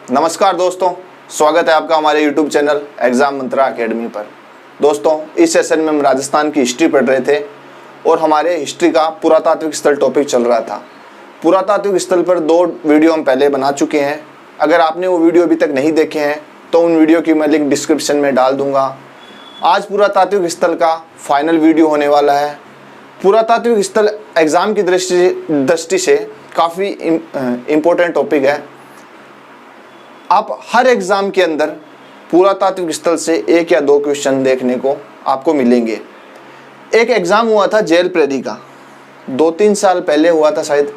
नमस्कार दोस्तों, स्वागत है आपका हमारे YouTube चैनल एग्जाम मंत्रा एकेडमी पर। दोस्तों, इस सेशन में हम राजस्थान की हिस्ट्री पढ़ रहे थे और हमारे हिस्ट्री का पुरातात्विक स्थल टॉपिक चल रहा था। पुरातात्विक स्थल पर 2 वीडियो हम पहले बना चुके हैं। अगर आपने वो वीडियो अभी तक नहीं देखे हैं तो उन वीडियो की मैं लिंक डिस्क्रिप्शन में डाल दूंगा। आज पुरातात्विक स्थल का फाइनल वीडियो होने वाला है। पुरातात्विक स्थल एग्जाम की दृष्टि से काफ़ी इम्पोर्टेंट टॉपिक है। आप हर एग्जाम के अंदर पुरातात्विक स्थल से 1 या 2 क्वेश्चन देखने को आपको मिलेंगे। एक एग्जाम हुआ था जेल प्रेरी का, 2-3 साल पहले हुआ था शायद।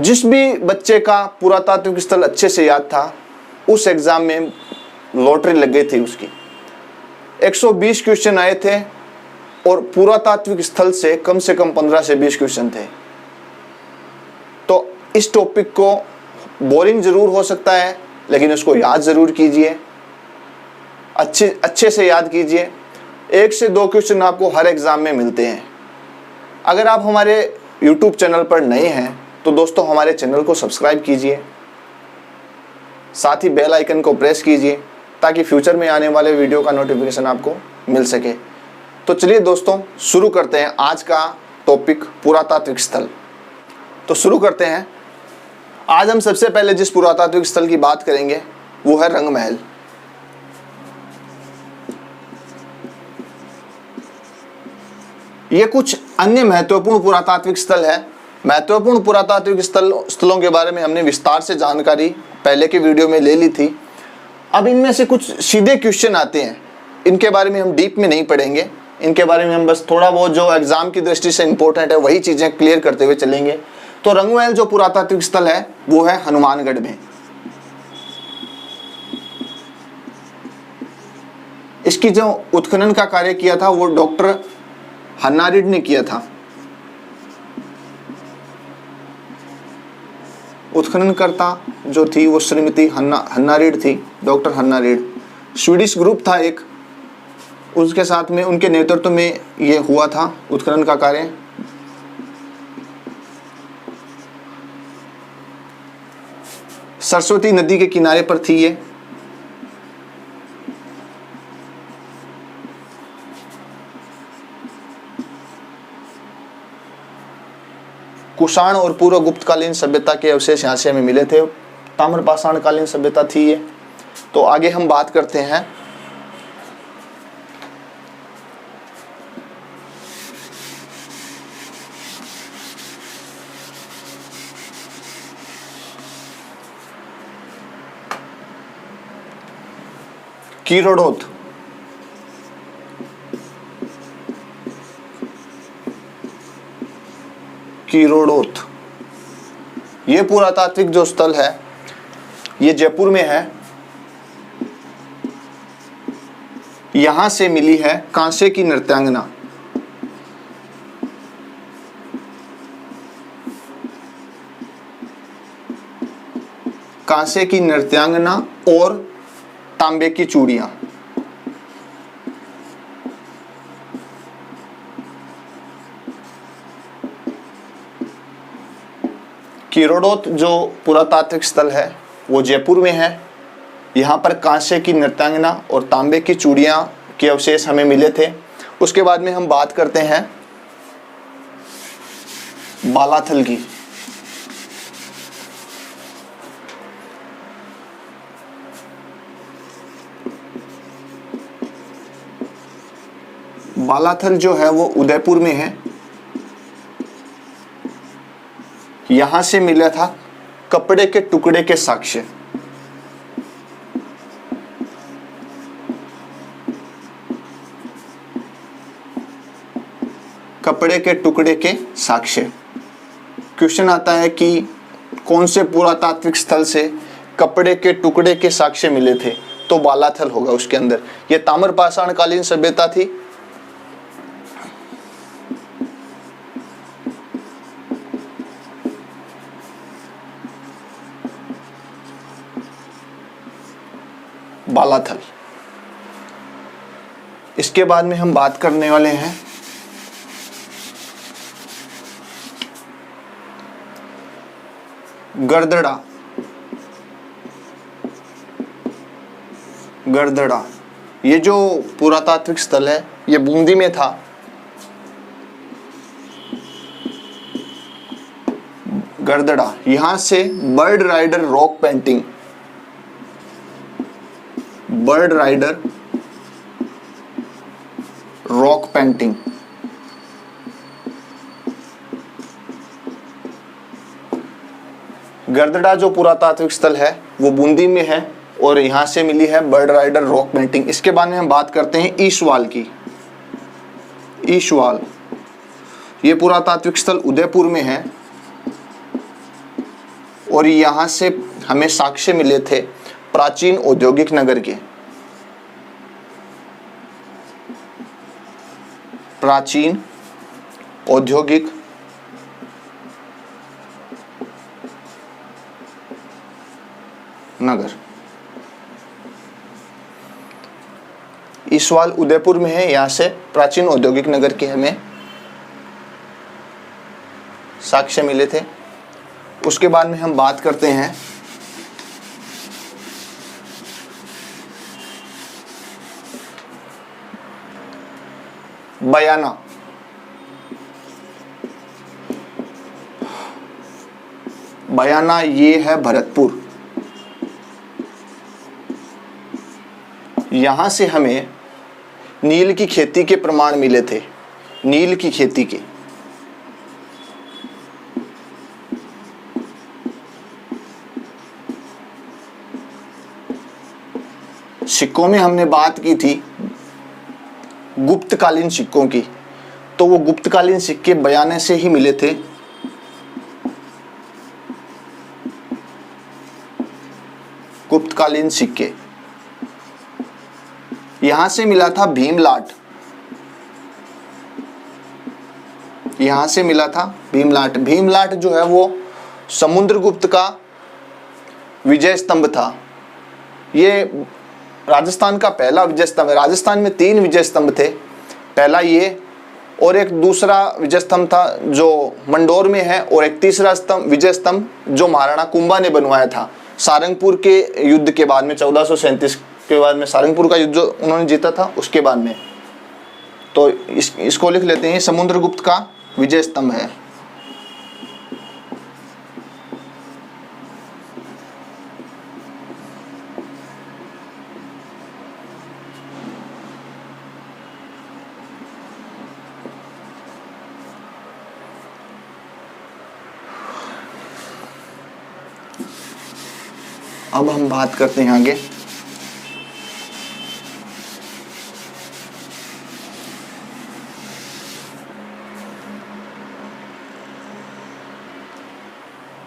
जिस भी बच्चे का पुरातात्विक स्थल अच्छे से याद था, उस एग्जाम में लॉटरी लग गई थी उसकी। 120 क्वेश्चन आए थे और पुरातात्विक स्थल से कम 15 से 20 क्वेश्चन थे। तो इस टॉपिक को बोरिंग जरूर हो सकता है, लेकिन उसको याद जरूर कीजिए, अच्छे से याद कीजिए। 1 से 2 क्वेश्चन आपको हर एग्जाम में मिलते हैं। अगर आप हमारे YouTube चैनल पर नए हैं तो दोस्तों हमारे चैनल को सब्सक्राइब कीजिए, साथ ही बेल आइकन को प्रेस कीजिए ताकि फ्यूचर में आने वाले वीडियो का नोटिफिकेशन आपको मिल सके। तो चलिए दोस्तों, शुरू करते हैं आज का टॉपिक पुरातात्विक स्थल। तो शुरू करते हैं। आज हम सबसे पहले जिस पुरातात्विक स्थल की बात करेंगे वो है रंग महल। ये कुछ अन्य महत्वपूर्ण पुरातात्विक स्थल है। महत्वपूर्ण पुरातात्विक स्थलों के बारे में हमने विस्तार से जानकारी पहले के वीडियो में ले ली थी। अब इनमें से कुछ सीधे क्वेश्चन आते हैं, इनके बारे में हम डीप में नहीं पढ़ेंगे। इनके बारे में हम बस थोड़ा बहुत जो एग्जाम की दृष्टि से इंपॉर्टेंट है वही चीजें क्लियर करते हुए चलेंगे। तो रंगमहल जो पुरातात्विक स्थल है वो है हनुमानगढ़ में। इसकी जो उत्खनन का कार्य किया था वो डॉक्टर हन्नारिड ने किया था। उत्खननकर्ता जो थी वो श्रीमती हन्नारिड थी, डॉक्टर हन्नारिड। स्वीडिश ग्रुप था एक, उसके साथ में उनके नेतृत्व में ये हुआ था उत्खनन का कार्य। सरस्वती नदी के किनारे पर थी ये। कुषाण और पूर्व गुप्तकालीन सभ्यता के अवशेष यहाँ से हमें मिले थे। ताम्रपाषाण कालीन सभ्यता थी ये। तो आगे हम बात करते हैं कीरोडोथ। कीरोडोथ ये पुरातात्विक जो स्थल है ये जयपुर में है। यहां से मिली है कांसे की नृत्यांगना। कांसे की नृत्यांगना और तांबे की चूड़ियां। कीरोडोथ जो पुरातात्विक स्थल है वो जयपुर में है। यहाँ पर कांसे की नृत्यांगना और तांबे की चूड़ियां के अवशेष हमें मिले थे। उसके बाद में हम बात करते हैं बालाथल की। बालाथल जो है वो उदयपुर में है। यहां से मिला था कपड़े के टुकड़े के साक्ष्य। कपड़े के टुकड़े के साक्ष्य। क्वेश्चन आता है कि कौन से पुरातात्विक स्थल से कपड़े के टुकड़े के साक्ष्य मिले थे, तो बालाथल होगा उसके अंदर। यह ताम्रपाषाण कालीन सभ्यता थी। बालाथल। इसके बाद में हम बात करने वाले हैं गरदड़ा। गड़दड़ा, ये जो पुरातात्विक स्थल है ये बूंदी में था। गड़दड़ा, यहां से bird rider rock painting, bird rider rock painting, Gadadara जो पुरातात्विक स्थल है वो बूंदी में है और यहां से मिली है बर्ड राइडर रॉक पेंटिंग। इसके बाद में हम बात करते हैं ईशवाल की। ईशवाल, ये पुरातात्विक स्थल उदयपुर में है और यहां से हमें साक्ष्य मिले थे प्राचीन औद्योगिक नगर के। प्राचीन औद्योगिक नगर। ईशवाल उदयपुर में है, यहां से प्राचीन औद्योगिक नगर के हमें साक्ष्य मिले थे। उसके बाद में हम बात करते हैं बयाना। बयाना ये है भरतपुर। यहां से हमें नील की खेती के प्रमाण मिले थे। नील की खेती के सिक्कों में हमने बात की थी गुप्तकालीन सिक्कों की, तो वो गुप्तकालीन सिक्के बयाने से ही मिले थे। गुप्तकालीन सिक्के, यहां से मिला था भीमलाट। यहां से मिला था भीमलाट। भीमलाट जो है वो समुद्रगुप्त का विजय स्तंभ था। ये राजस्थान का पहला विजय स्तंभ है। राजस्थान में 3 विजय स्तंभ थे। पहला ये, और एक दूसरा विजय स्तंभ था जो मंडोर में है, और एक तीसरा स्तंभ विजय स्तंभ जो महाराणा कुंभा ने बनवाया था सारंगपुर के युद्ध के बाद में। 1437 के बाद में सारंगपुर का युद्ध जो उन्होंने जीता था उसके बाद में। तो इसको लिख लेते हैं, समुद्रगुप्त का विजय स्तंभ है। अब हम बात करते हैं आगे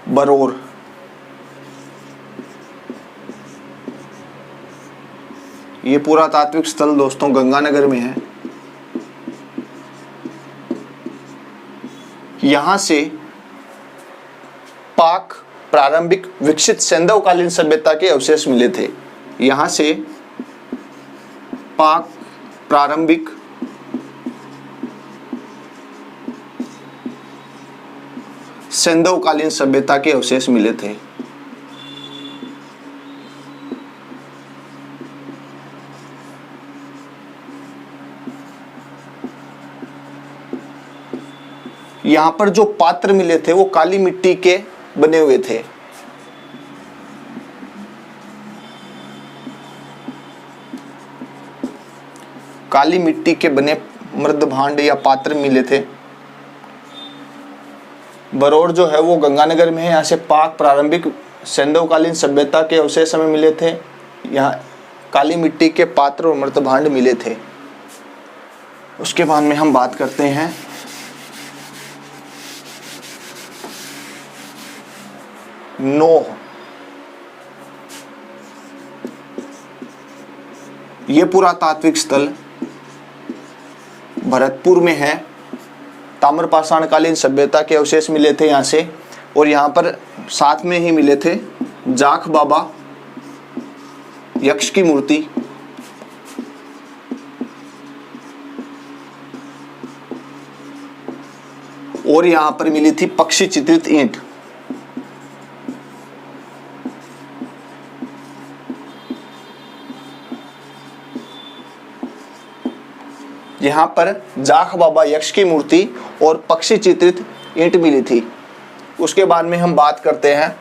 बरौर। ये पुरातात्विक स्थल दोस्तों गंगानगर में है। यहां से पाक प्रारंभिक विकसित सैंधवकालीन सभ्यता के अवशेष मिले थे। यहां से पाक प्रारंभिक सैंधवकालीन सभ्यता के अवशेष मिले थे। यहां पर जो पात्र मिले थे वो काली मिट्टी के बने हुए थे। काली मिट्टी के बने मृद भांड या पात्र मिले थे। बरौर जो है वो गंगानगर में है। यहाँ से पाक प्रारंभिक सैंधवकालीन सभ्यता के अवशेष हमें मिले थे। यहाँ काली मिट्टी के पात्र और मृत भांड मिले थे। उसके बाद में हम बात करते हैं नोह। ये पुरातात्विक स्थल भरतपुर में है। ताम्रपाषाण कालीन सभ्यता के अवशेष मिले थे यहाँ से, और यहाँ पर साथ में ही मिले थे जाख बाबा यक्ष की मूर्ति, और यहाँ पर मिली थी पक्षी चित्रित ईंट। यहाँ पर जाख बाबा यक्ष की मूर्ति और पक्षी चित्रित ईंट मिली थी। उसके बाद में हम बात करते हैं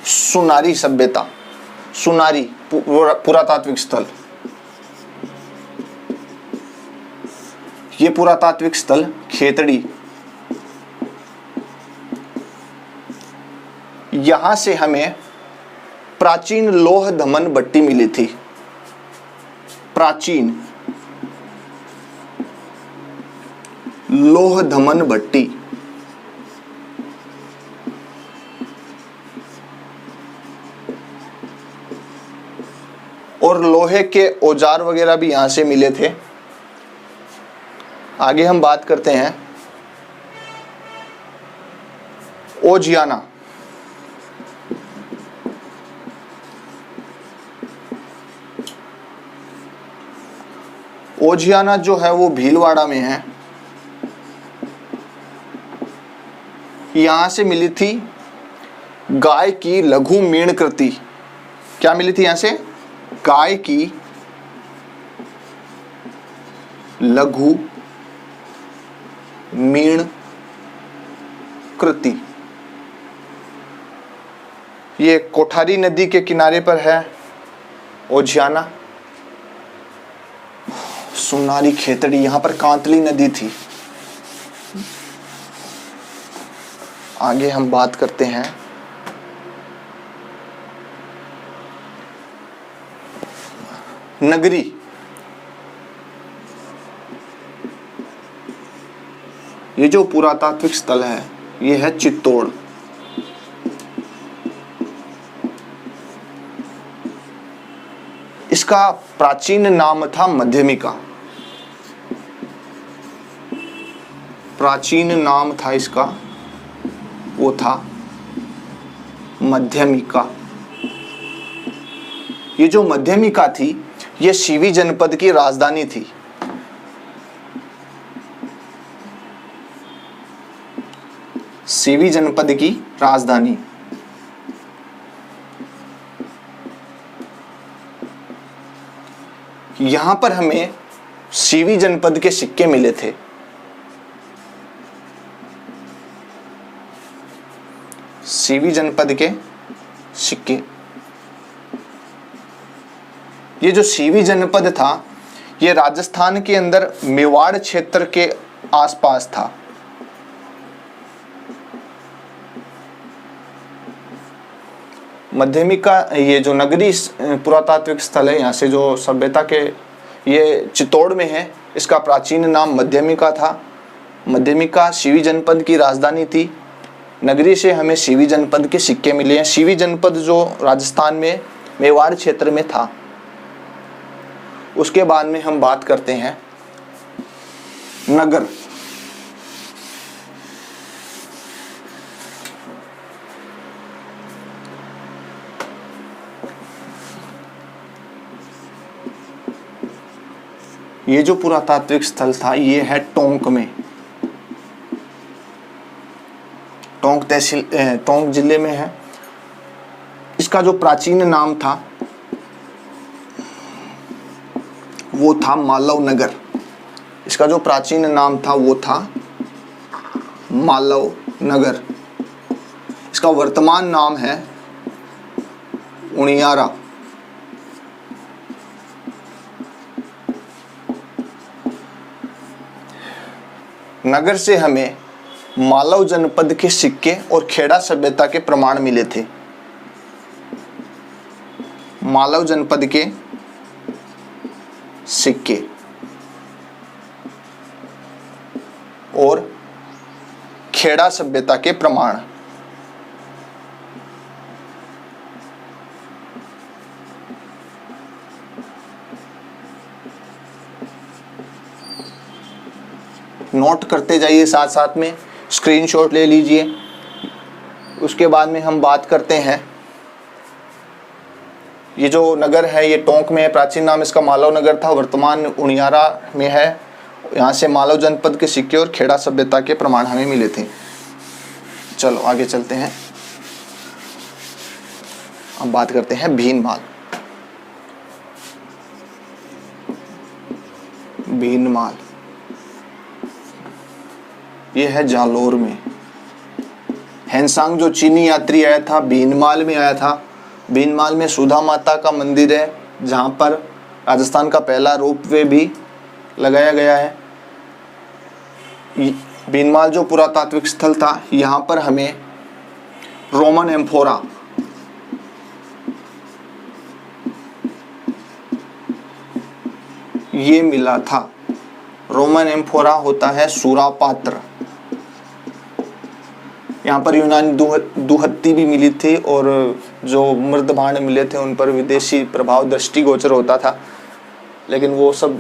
सुनारी सभ्यता। सुनारी पुरातात्विक स्थल। ये पुरातात्विक स्थल खेतड़ी, यहां से हमें प्राचीन लोह धमन भट्टी मिली थी। प्राचीन लोह धमन भट्टी। और लोहे के औजार वगैरह भी यहां से मिले थे। आगे हम बात करते हैं ओजियाना। ओजियाना जो है वो भीलवाड़ा में है। यहां से मिली थी गाय की लघु मीण कृति। क्या मिली थी यहां से? गाय की लघु मीण कृति। ये कोठारी नदी के किनारे पर है ओजियाना। सुनारी खेतड़ी, यहां पर कांतली नदी थी। आगे हम बात करते हैं नगरी। ये जो पुरातात्विक स्थल है ये है चित्तौड़। इसका प्राचीन नाम था मध्यमिका। प्राचीन नाम था इसका, वो था मध्यमिका। ये जो मध्यमिका थी ये सीवी जनपद की राजधानी थी। सीवी जनपद की राजधानी। यहां पर हमें सीवी जनपद के सिक्के मिले थे। सीवी जनपद के सिक्के। ये जो सीवी जनपद था ये राजस्थान के अंदर मेवाड़ क्षेत्र के आसपास था। मध्यमिका, ये जो नगरी पुरातात्विक स्थल है यहाँ से जो सभ्यता के, ये चित्तौड़ में है। इसका प्राचीन नाम मध्यमिका था। मध्यमिका सीवी जनपद की राजधानी थी। नगरी से हमें सीवी जनपद के सिक्के मिले हैं। सीवी जनपद जो राजस्थान में मेवाड़ क्षेत्र में था। उसके बाद में हम बात करते हैं नगर। ये जो पुरातात्विक स्थल था ये है टोंक में। टोंक तहसील, टोंक जिले में है। इसका जो प्राचीन नाम था वो था मालव नगर। इसका जो प्राचीन नाम था वो था मालव नगर। इसका वर्तमान नाम है उनियारा। नगर से हमें मालव जनपद के सिक्के और खेड़ा सभ्यता के प्रमाण मिले थे। मालव जनपद के सिक्के और खेड़ा सभ्यता के प्रमाण। नोट करते जाइए, साथ साथ में स्क्रीनशॉट ले लीजिए। उसके बाद में हम बात करते हैं, ये जो नगर है ये टोंक में है। प्राचीन नाम इसका मालव नगर था, वर्तमान उनियारा में है। यहाँ से मालव जनपद के सिक्के और खेड़ा सभ्यता के प्रमाण हमें मिले थे। चलो आगे चलते हैं। अब बात करते हैं भीनमाल। भीनमाल, ये है जालोर में। हेनसांग जो चीनी यात्री आया था भीनमाल में आया था। भीनमाल में सुधा माता का मंदिर है, जहाँ पर राजस्थान का पहला रोपवे भी लगाया गया है। भीनमाल जो पुरातात्विक स्थल था, यहाँ पर हमें रोमन एम्फोरा, ये मिला था। रोमन एम्फोरा होता है सूरा पात्र। यहाँ पर यूनानी दुहत्ती भी मिली थी और जो मृद भांड मिले थे उन पर विदेशी प्रभाव दृष्टिगोचर होता था, लेकिन वो सब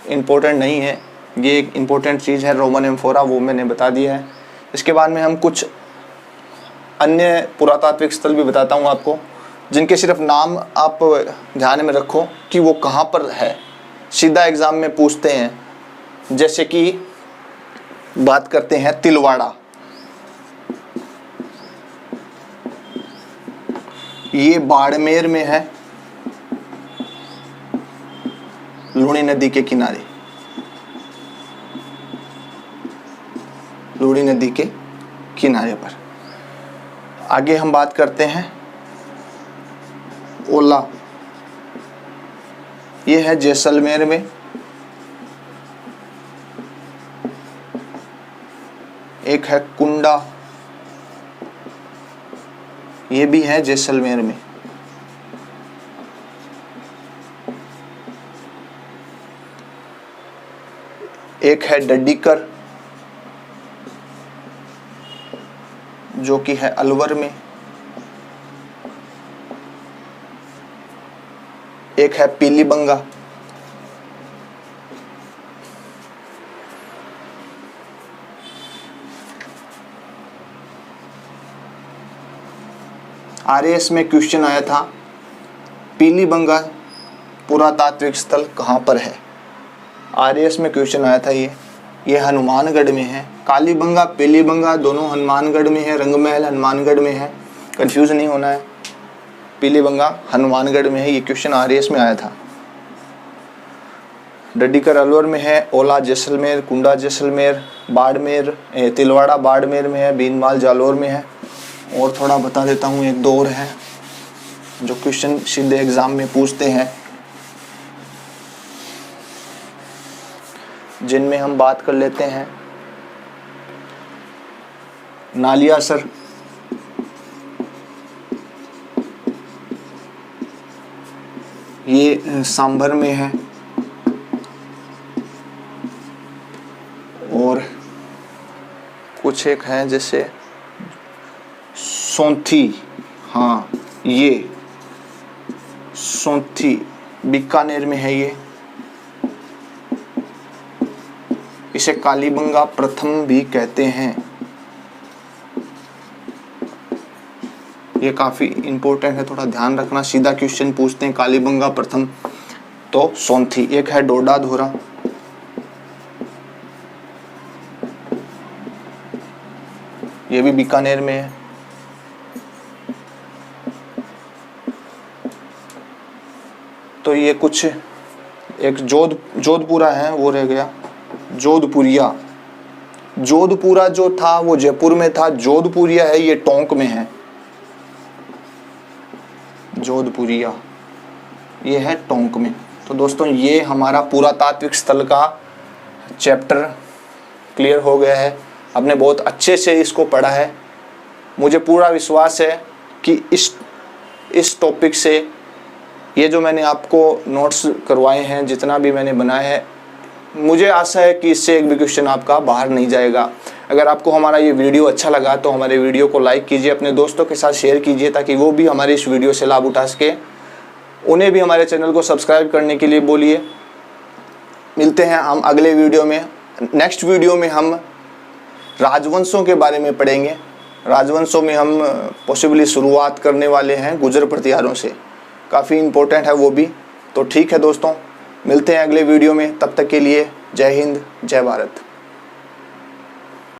इम्पोर्टेंट नहीं है। ये एक इम्पोर्टेंट चीज़ है रोमन एम्फोरा, वो मैंने बता दिया है। इसके बाद में हम कुछ अन्य पुरातात्विक स्थल भी बताता हूँ आपको, जिनके सिर्फ नाम आप ध्यान में रखो कि वो कहाँ पर है। सीधा एग्ज़ाम में पूछते हैं। जैसे कि बात करते हैं तिलवाड़ा, ये बाड़मेर में है, लूणी नदी के किनारे। लूणी नदी के किनारे पर। आगे हम बात करते हैं ओला, ये है जैसलमेर में। एक है कुंडा, ये भी है जैसलमेर में। एक है डड्डीकर, जो कि है अलवर में। एक है पीलीबंगा, आरएएस में क्वेश्चन आया था पीलीबंगा पुरातात्विक स्थल कहाँ पर है। आरएएस में क्वेश्चन आया था ये हनुमानगढ़ में है। कालीबंगा पीलीबंगा दोनों हनुमानगढ़ में है, रंगमहल हनुमानगढ़ में है, कंफ्यूज नहीं होना है। पीलीबंगा हनुमानगढ़ में है, ये क्वेश्चन आरएएस में आया था। डड्डीकर अलवर में है, ओला जैसलमेर, कुंडा जैसलमेर, बाड़मेर तिलवाड़ा बाड़मेर में है, भीनमाल जालोर में है। और थोड़ा बता देता हूँ, एक दो और है जो क्वेश्चन सीधे एग्जाम में पूछते हैं, जिनमें हम बात कर लेते हैं नालियासर, ये सांभर में है। और कुछ एक है जैसे सोंथी, हाँ ये सोंथी बीकानेर में है। ये इसे कालीबंगा प्रथम भी कहते हैं। ये काफी इंपॉर्टेंट है, थोड़ा ध्यान रखना, सीधा क्वेश्चन पूछते हैं कालीबंगा प्रथम तो सोंथी। एक है डोडा धोरा, ये भी बीकानेर में है। तो ये कुछ एक जोधपुरा है, वो रह गया जोधपुरिया। जोधपुरा जो था वो जयपुर में था, जोधपुरिया है ये टोंक में है। जोधपुरिया ये है टोंक में। तो दोस्तों ये हमारा पुरातात्विक स्थल का चैप्टर क्लियर हो गया है। आपने बहुत अच्छे से इसको पढ़ा है। मुझे पूरा विश्वास है कि इस टॉपिक से ये जो मैंने आपको नोट्स करवाए हैं, जितना भी मैंने बनाया है, मुझे आशा है कि इससे एक भी क्वेश्चन आपका बाहर नहीं जाएगा। अगर आपको हमारा ये वीडियो अच्छा लगा तो हमारे वीडियो को लाइक कीजिए, अपने दोस्तों के साथ शेयर कीजिए, ताकि वो भी हमारे इस वीडियो से लाभ उठा सके। उन्हें भी हमारे चैनल को सब्सक्राइब करने के लिए बोलिए। मिलते हैं हम अगले वीडियो में। नेक्स्ट वीडियो में हम राजवंशों के बारे में पढ़ेंगे। राजवंशों में हम पॉसिबली शुरुआत करने वाले हैं गुर्जर प्रतिहारों से। काफ़ी इम्पोर्टेंट है वो भी। तो ठीक है दोस्तों, मिलते हैं अगले वीडियो में। तब तक के लिए जय हिंद, जय भारत।